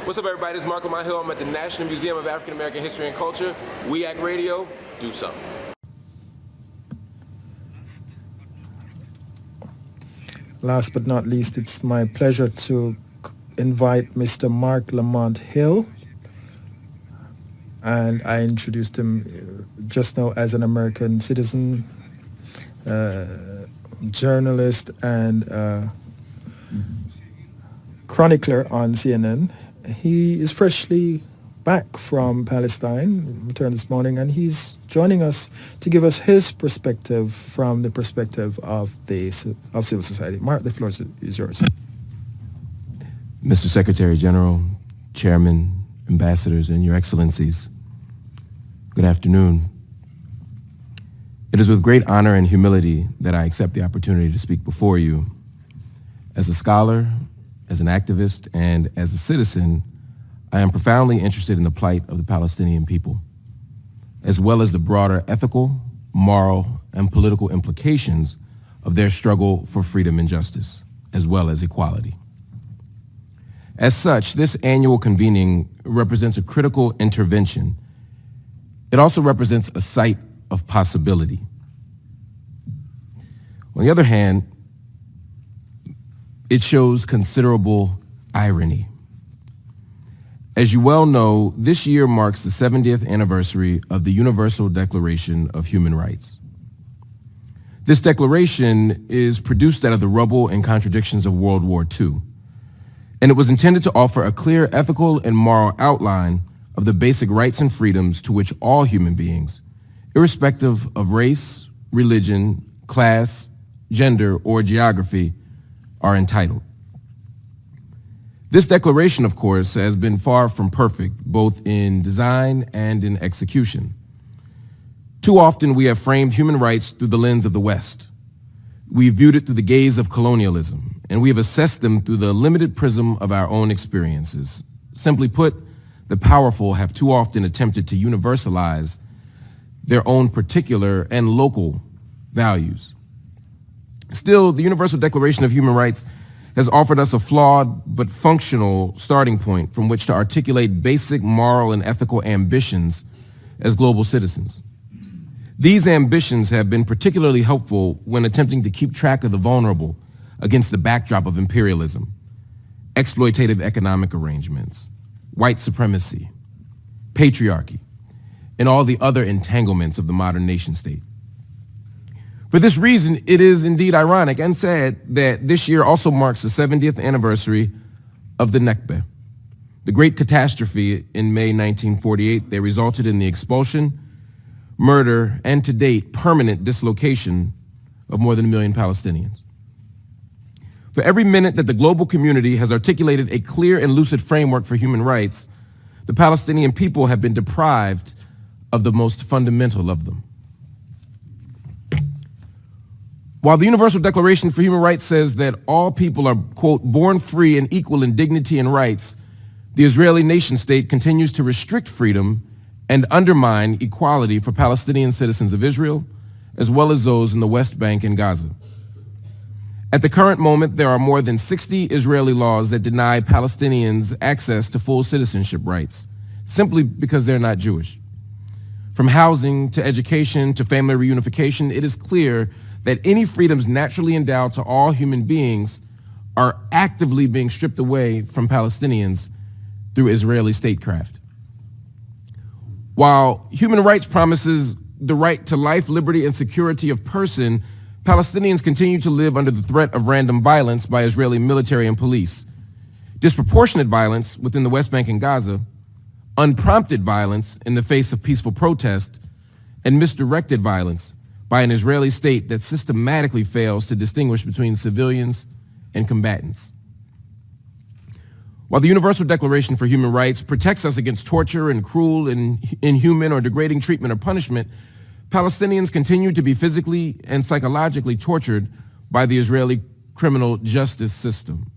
What's up, everybody? This is Marc Lamont Hill. I'm at the National Museum of African American History and Culture. We Act Radio. Do something. Last but not least, it's my pleasure to invite Mr. Marc Lamont Hill. And I introduced him just now as an American citizen, journalist, and chronicler on CNN. He is freshly back from Palestine, returned this morning, and he's joining us to give us his perspective from the perspective of civil society. Mark, the floor is yours. Mr. Secretary General, Chairman, Ambassadors, and Your Excellencies, good afternoon. It is with great honor and humility that I accept the opportunity to speak before you. As a scholar, as an activist, and as a citizen, I am profoundly interested in the plight of the Palestinian people, as well as the broader ethical, moral, and political implications of their struggle for freedom and justice, as well as equality. As such, this annual convening represents a critical intervention. It also represents a site of possibility. On the other hand, it shows considerable irony. As you well know, this year marks the 70th anniversary of the Universal Declaration of Human Rights. This declaration is produced out of the rubble and contradictions of World War II, and it was intended to offer a clear ethical and moral outline of the basic rights and freedoms to which all human beings, irrespective of race, religion, class, gender, or geography, are entitled. This declaration, of course, has been far from perfect, both in design and in execution. Too often we have framed human rights through the lens of the West. We've viewed it through the gaze of colonialism, and we have assessed them through the limited prism of our own experiences. Simply put, the powerful have too often attempted to universalize their own particular and local values. Still, the Universal Declaration of Human Rights has offered us a flawed but functional starting point from which to articulate basic moral and ethical ambitions as global citizens. These ambitions have been particularly helpful when attempting to keep track of the vulnerable against the backdrop of imperialism, exploitative economic arrangements, white supremacy, patriarchy, and all the other entanglements of the modern nation state. For this reason, it is indeed ironic and sad that this year also marks the 70th anniversary of the Nakba, the great catastrophe in May 1948 that resulted in the expulsion, murder, and to date, permanent dislocation of more than 1 million Palestinians. For every minute that the global community has articulated a clear and lucid framework for human rights, the Palestinian people have been deprived of the most fundamental of them. While the Universal Declaration for Human Rights says that all people are, quote, born free and equal in dignity and rights, the Israeli nation state continues to restrict freedom and undermine equality for Palestinian citizens of Israel, as well as those in the West Bank and Gaza. At the current moment, there are more than 60 Israeli laws that deny Palestinians access to full citizenship rights, simply because they're not Jewish. From housing to education to family reunification, it is clear that any freedoms naturally endowed to all human beings are actively being stripped away from Palestinians through Israeli statecraft. While human rights promises the right to life, liberty, and security of person, Palestinians continue to live under the threat of random violence by Israeli military and police, disproportionate violence within the West Bank and Gaza, unprompted violence in the face of peaceful protest, and misdirected violence by an Israeli state that systematically fails to distinguish between civilians and combatants. While the Universal Declaration for Human Rights protects us against torture and cruel and inhuman or degrading treatment or punishment, Palestinians continue to be physically and psychologically tortured by the Israeli criminal justice system,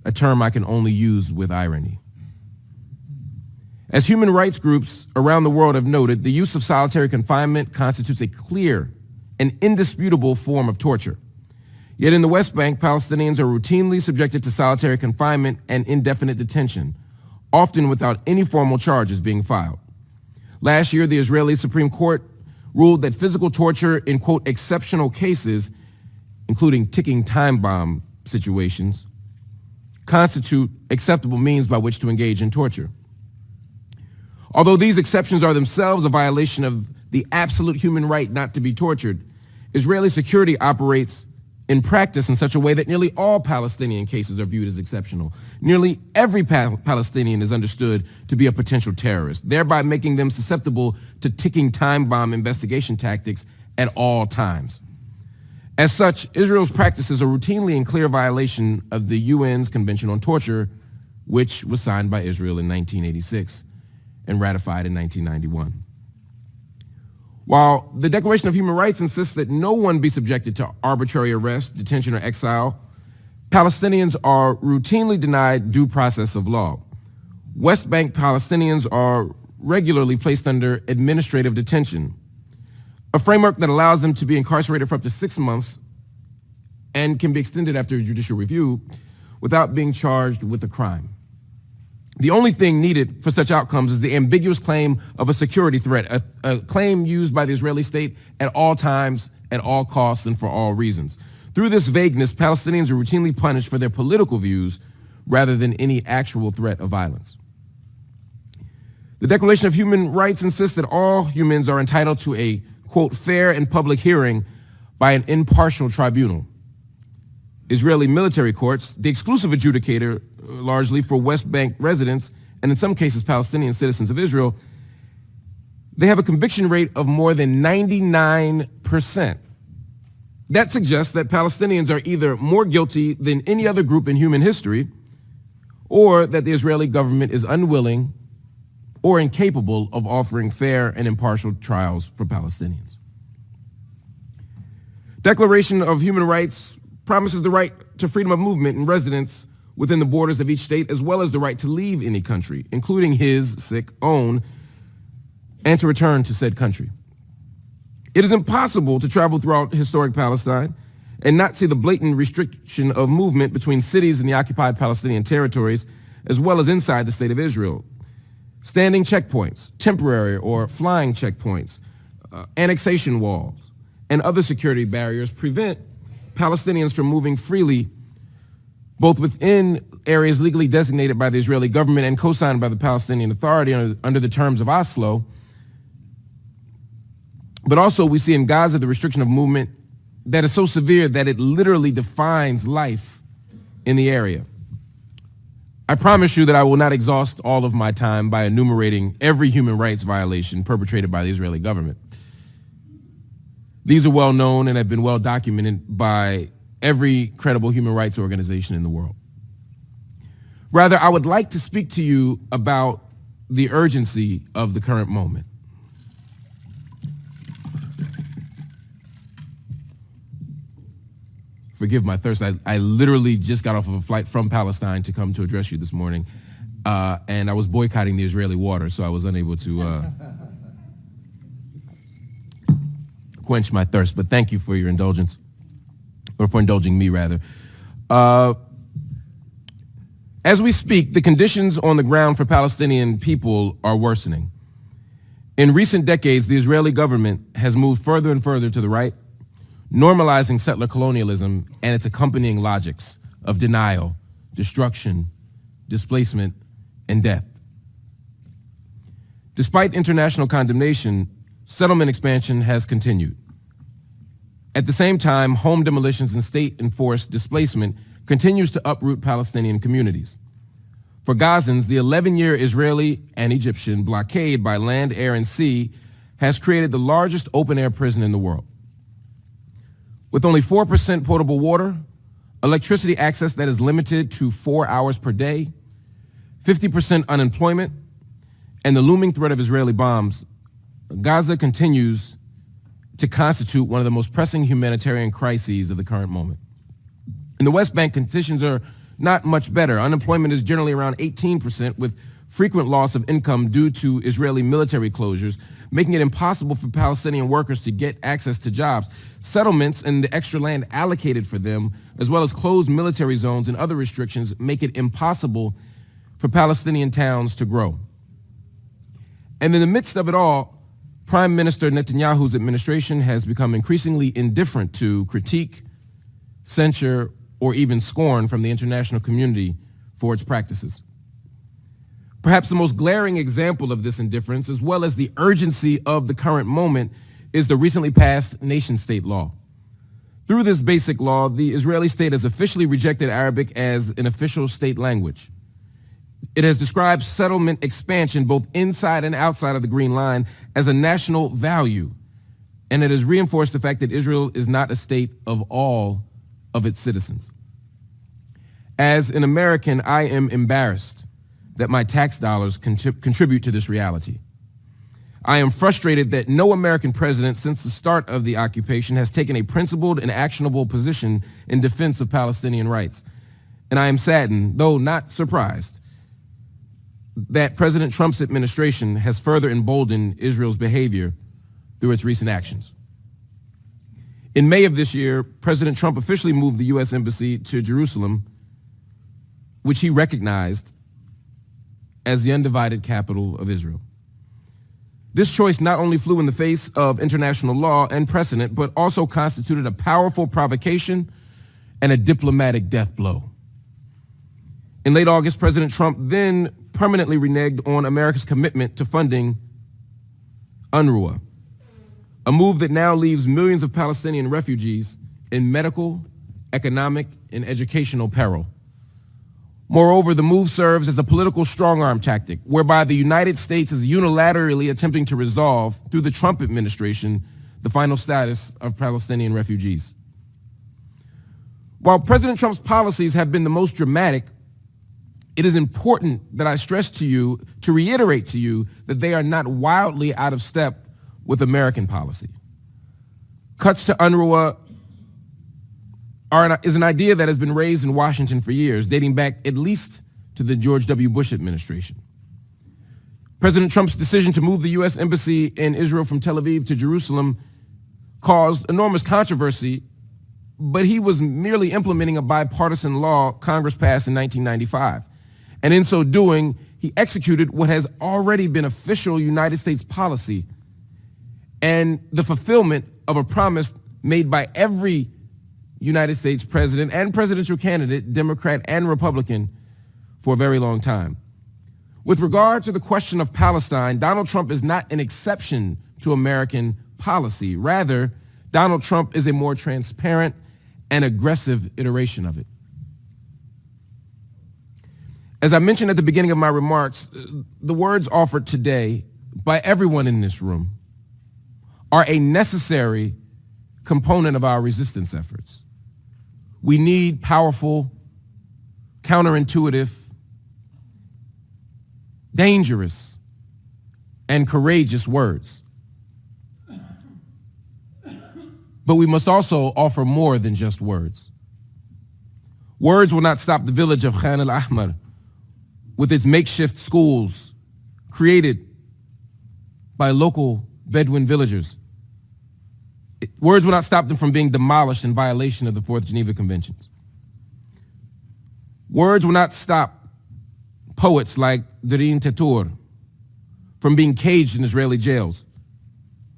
a term I can only use with irony. As human rights groups around the world have noted, the use of solitary confinement constitutes a clear and indisputable form of torture. Yet in the West Bank, Palestinians are routinely subjected to solitary confinement and indefinite detention, often without any formal charges being filed. Last year, the Israeli Supreme Court ruled that physical torture in, quote, exceptional cases, including ticking time bomb situations, constitute acceptable means by which to engage in torture. Although these exceptions are themselves a violation of the absolute human right not to be tortured, Israeli security operates in practice in such a way that nearly all Palestinian cases are viewed as exceptional. Nearly every Palestinian is understood to be a potential terrorist, thereby making them susceptible to ticking time bomb investigation tactics at all times. As such, Israel's practices are routinely in clear violation of the UN's Convention on Torture, which was signed by Israel in 1986 and ratified in 1991. While the Declaration of Human Rights insists that no one be subjected to arbitrary arrest, detention, or exile, Palestinians are routinely denied due process of law. West Bank Palestinians are regularly placed under administrative detention, a framework that allows them to be incarcerated for up to 6 months and can be extended after judicial review without being charged with a crime. The only thing needed for such outcomes is the ambiguous claim of a security threat, a claim used by the Israeli state at all times, at all costs, and for all reasons. Through this vagueness, Palestinians are routinely punished for their political views rather than any actual threat of violence. The Declaration of Human Rights insists that all humans are entitled to a, quote, fair and public hearing by an impartial tribunal. Israeli military courts, the exclusive adjudicator largely for West Bank residents, and in some cases Palestinian citizens of Israel, they have a conviction rate of more than 99%. That suggests that Palestinians are either more guilty than any other group in human history, or that the Israeli government is unwilling or incapable of offering fair and impartial trials for Palestinians. Declaration of Human Rights promises the right to freedom of movement and residence within the borders of each state, as well as the right to leave any country, including his own, and to return to said country. It is impossible to travel throughout historic Palestine and not see the blatant restriction of movement between cities in the occupied Palestinian territories, as well as inside the state of Israel. Standing checkpoints, temporary or flying checkpoints, annexation walls, and other security barriers prevent Palestinians from moving freely, both within areas legally designated by the Israeli government and co-signed by the Palestinian Authority under the terms of Oslo. But also we see in Gaza the restriction of movement that is so severe that it literally defines life in the area. I promise you that I will not exhaust all of my time by enumerating every human rights violation perpetrated by the Israeli government. These are well known and have been well documented by every credible human rights organization in the world. Rather, I would like to speak to you about the urgency of the current moment. Forgive my thirst. I literally just got off of a flight from Palestine to come to address you this morning, and I was boycotting the Israeli water, so I was unable to quench my thirst. But thank you for your indulgence, or for indulging me, rather. As we speak, the conditions on the ground for Palestinian people are worsening. In recent decades, the Israeli government has moved further and further to the right, normalizing settler colonialism and its accompanying logics of denial, destruction, displacement, and death. Despite international condemnation, settlement expansion has continued. At the same time, home demolitions and state-enforced displacement continues to uproot Palestinian communities. For Gazans, the 11-year Israeli and Egyptian blockade by land, air, and sea has created the largest open-air prison in the world. With only 4% potable water, electricity access that is limited to 4 hours per day, 50% unemployment, and the looming threat of Israeli bombs, Gaza continues to constitute one of the most pressing humanitarian crises of the current moment. In the West Bank, conditions are not much better. Unemployment is generally around 18%, with frequent loss of income due to Israeli military closures, making it impossible for Palestinian workers to get access to jobs. Settlements and the extra land allocated for them, as well as closed military zones and other restrictions, make it impossible for Palestinian towns to grow. And in the midst of it all, Prime Minister Netanyahu's administration has become increasingly indifferent to critique, censure, or even scorn from the international community for its practices. Perhaps the most glaring example of this indifference, as well as the urgency of the current moment, is the recently passed nation-state law. Through this basic law, the Israeli state has officially rejected Arabic as an official state language. It has described settlement expansion both inside and outside of the Green Line as a national value, and it has reinforced the fact that Israel is not a state of all of its citizens. As an American, I am embarrassed that my tax dollars contribute to this reality. I am frustrated that no American president since the start of the occupation has taken a principled and actionable position in defense of Palestinian rights. And I am saddened, though not surprised, that President Trump's administration has further emboldened Israel's behavior through its recent actions. In May of this year, President Trump officially moved the U.S. Embassy to Jerusalem, which he recognized as the undivided capital of Israel. This choice not only flew in the face of international law and precedent, but also constituted a powerful provocation and a diplomatic death blow. In late August, President Trump then permanently reneged on America's commitment to funding UNRWA, a move that now leaves millions of Palestinian refugees in medical, economic, and educational peril. Moreover, the move serves as a political strong-arm tactic, whereby the United States is unilaterally attempting to resolve, through the Trump administration, the final status of Palestinian refugees. While President Trump's policies have been the most dramatic, it is important that I stress to you, to reiterate to you, that they are not wildly out of step with American policy. Cuts to UNRWA is an idea that has been raised in Washington for years, dating back at least to the George W. Bush administration. President Trump's decision to move the U.S. Embassy in Israel from Tel Aviv to Jerusalem caused enormous controversy, but he was merely implementing a bipartisan law Congress passed in 1995. And in so doing, he executed what has already been official United States policy and the fulfillment of a promise made by every United States president and presidential candidate, Democrat and Republican, for a very long time. With regard to the question of Palestine, Donald Trump is not an exception to American policy. Rather, Donald Trump is a more transparent and aggressive iteration of it. As I mentioned at the beginning of my remarks, the words offered today by everyone in this room are a necessary component of our resistance efforts. We need powerful, counterintuitive, dangerous, and courageous words. But we must also offer more than just words. Words will not stop the village of Khan al-Ahmar with its makeshift schools created by local Bedouin villagers. Words will not stop them from being demolished in violation of the Fourth Geneva Conventions. Words will not stop poets like Darin Tetur from being caged in Israeli jails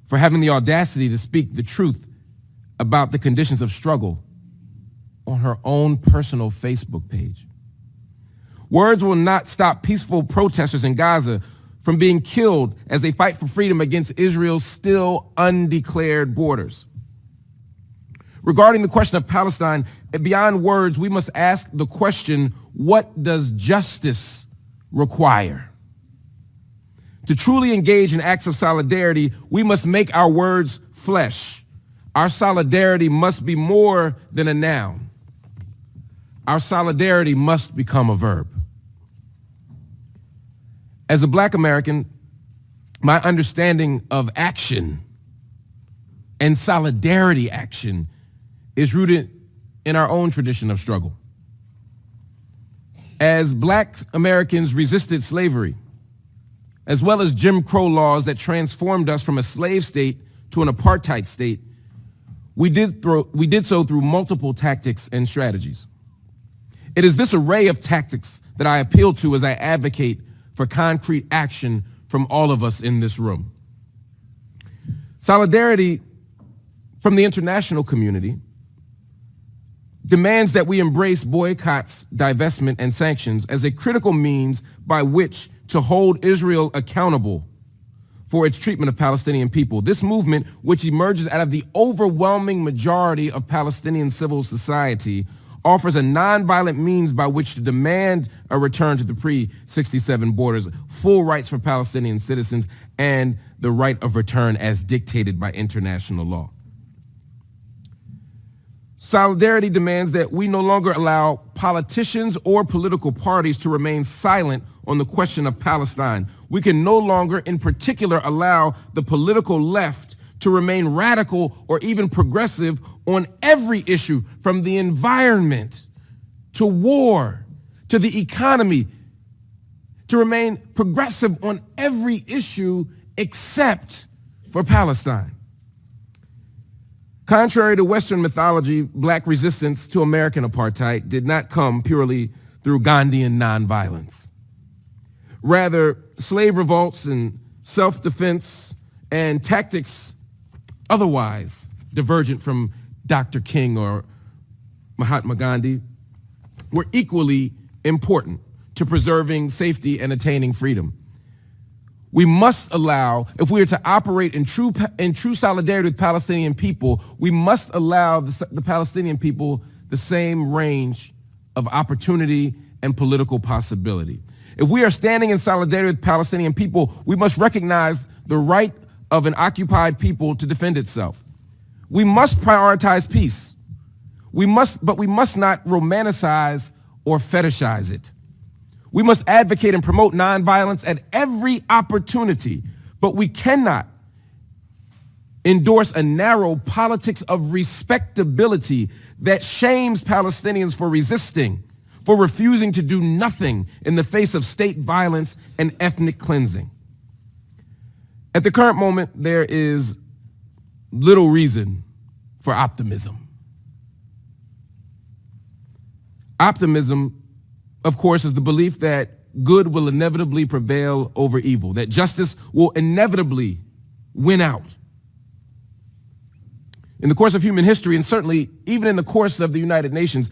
for having the audacity to speak the truth about the conditions of struggle on her own personal Facebook page. Words will not stop peaceful protesters in Gaza from being killed as they fight for freedom against Israel's still undeclared borders. Regarding the question of Palestine, beyond words, we must ask the question, what does justice require? To truly engage in acts of solidarity, we must make our words flesh. Our solidarity must be more than a noun. Our solidarity must become a verb. As a Black American, my understanding of action and solidarity action is rooted in our own tradition of struggle. As Black Americans resisted slavery, as well as Jim Crow laws that transformed us from a slave state to an apartheid state, we did so through multiple tactics and strategies. It is this array of tactics that I appeal to as I advocate for concrete action from all of us in this room. Solidarity from the international community demands that we embrace boycotts, divestment, and sanctions as a critical means by which to hold Israel accountable for its treatment of Palestinian people. This movement, which emerges out of the overwhelming majority of Palestinian civil society, offers a nonviolent means by which to demand a return to the pre-67 borders, full rights for Palestinian citizens, and the right of return as dictated by international law. Solidarity demands that we no longer allow politicians or political parties to remain silent on the question of Palestine. We can no longer, in particular, allow the political left to remain radical or even progressive on every issue, from the environment to war to the economy, to remain progressive on every issue except for Palestine. Contrary to Western mythology, black resistance to American apartheid did not come purely through Gandhian nonviolence. Rather, slave revolts and self-defense and tactics otherwise divergent from Dr. King or Mahatma Gandhi were equally important to preserving safety and attaining freedom. We must allow, if we are to operate in true solidarity with Palestinian people, we must allow the Palestinian people the same range of opportunity and political possibility. If we are standing in solidarity with Palestinian people, we must recognize the right of an occupied people to defend itself. We must prioritize peace. But we must not romanticize or fetishize it. We must advocate and promote nonviolence at every opportunity, but we cannot endorse a narrow politics of respectability that shames Palestinians for resisting, for refusing to do nothing in the face of state violence and ethnic cleansing. At the current moment, there is little reason for optimism. Optimism, of course, is the belief that good will inevitably prevail over evil, that justice will inevitably win out. In the course of human history, and certainly even in the course of the United Nations,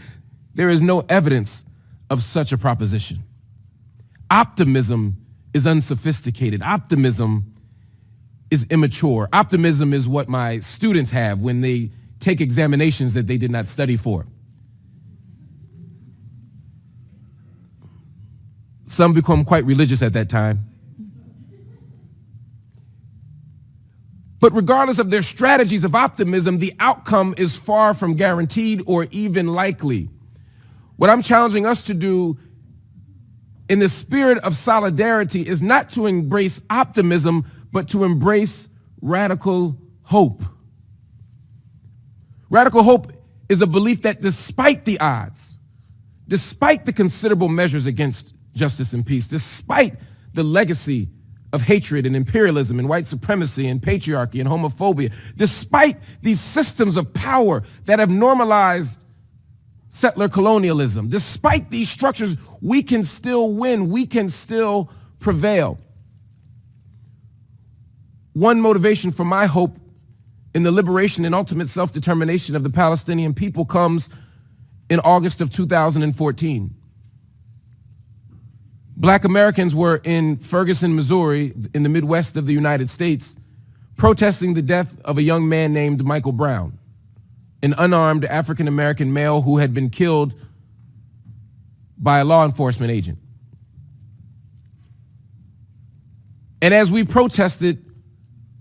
there is no evidence of such a proposition. Optimism is unsophisticated. Optimism is immature. Optimism is what my students have when they take examinations that they did not study for. Some become quite religious at that time. But regardless of their strategies of optimism, the outcome is far from guaranteed or even likely. What I'm challenging us to do in the spirit of solidarity is not to embrace optimism, but to embrace radical hope. Radical hope is a belief that despite the odds, despite the considerable measures against justice and peace, despite the legacy of hatred and imperialism and white supremacy and patriarchy and homophobia, despite these systems of power that have normalized settler colonialism, despite these structures, we can still win, we can still prevail. One motivation for my hope in the liberation and ultimate self-determination of the Palestinian people comes in August of 2014. Black Americans were in Ferguson, Missouri, in the Midwest of the United States, protesting the death of a young man named Michael Brown, an unarmed African-American male who had been killed by a law enforcement agent. And as we protested,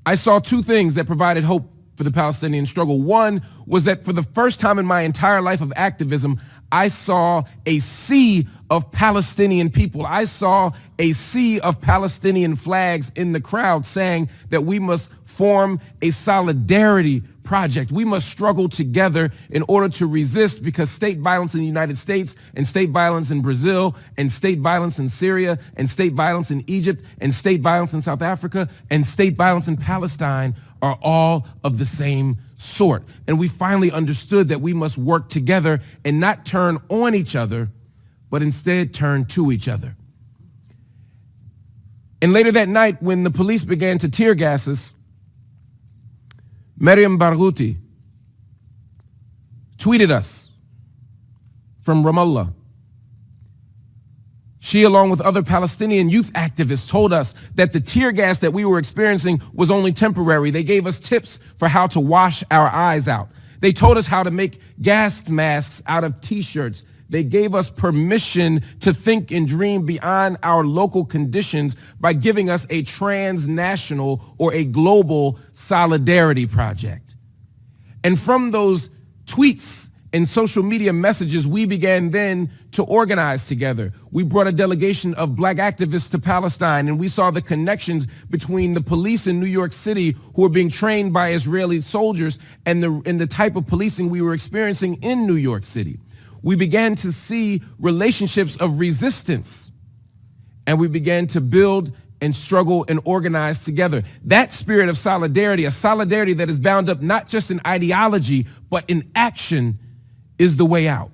I saw two things that provided hope for the Palestinian struggle. One was that for the first time in my entire life of activism, I saw a sea of Palestinian people. I saw a sea of Palestinian flags in the crowd saying that we must form a solidarity project. We must struggle together in order to resist, because state violence in the United States and state violence in Brazil and state violence in Syria and state violence in Egypt and state violence in South Africa and state violence in Palestine are all of the same sort. And we finally understood that we must work together and not turn on each other, but instead turn to each other. And later that night, when the police began to tear gas us, Miriam Barghouti tweeted us from Ramallah. She, along with other Palestinian youth activists, told us that the tear gas that we were experiencing was only temporary. They gave us tips for how to wash our eyes out. They told us how to make gas masks out of T-shirts. They gave us permission to think and dream beyond our local conditions by giving us a transnational or a global solidarity project. And from those tweets and social media messages, we began then to organize together. We brought a delegation of black activists to Palestine, and we saw the connections between the police in New York City, who were being trained by Israeli soldiers, and the type of policing we were experiencing in New York City. We began to see relationships of resistance, and we began to build and struggle and organize together. That spirit of solidarity, a solidarity that is bound up not just in ideology, but in action, is the way out.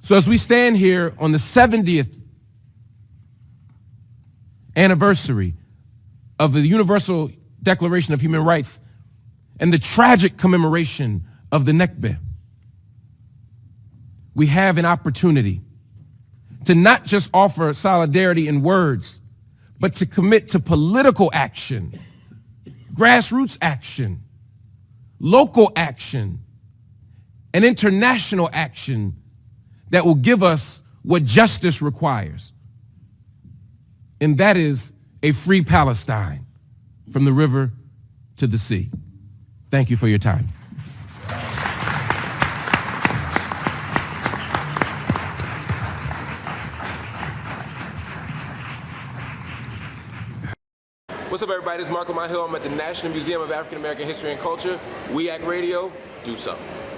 So as we stand here on the 70th anniversary of the Universal Declaration of Human Rights and the tragic commemoration of the Nakba, we have an opportunity to not just offer solidarity in words, but to commit to political action, grassroots action, local action, and international action that will give us what justice requires. And that is a free Palestine from the river to the sea. Thank you for your time. What's up, everybody? This is Marc Lamont Hill. I'm at the National Museum of African American History and Culture. We Act Radio, do something.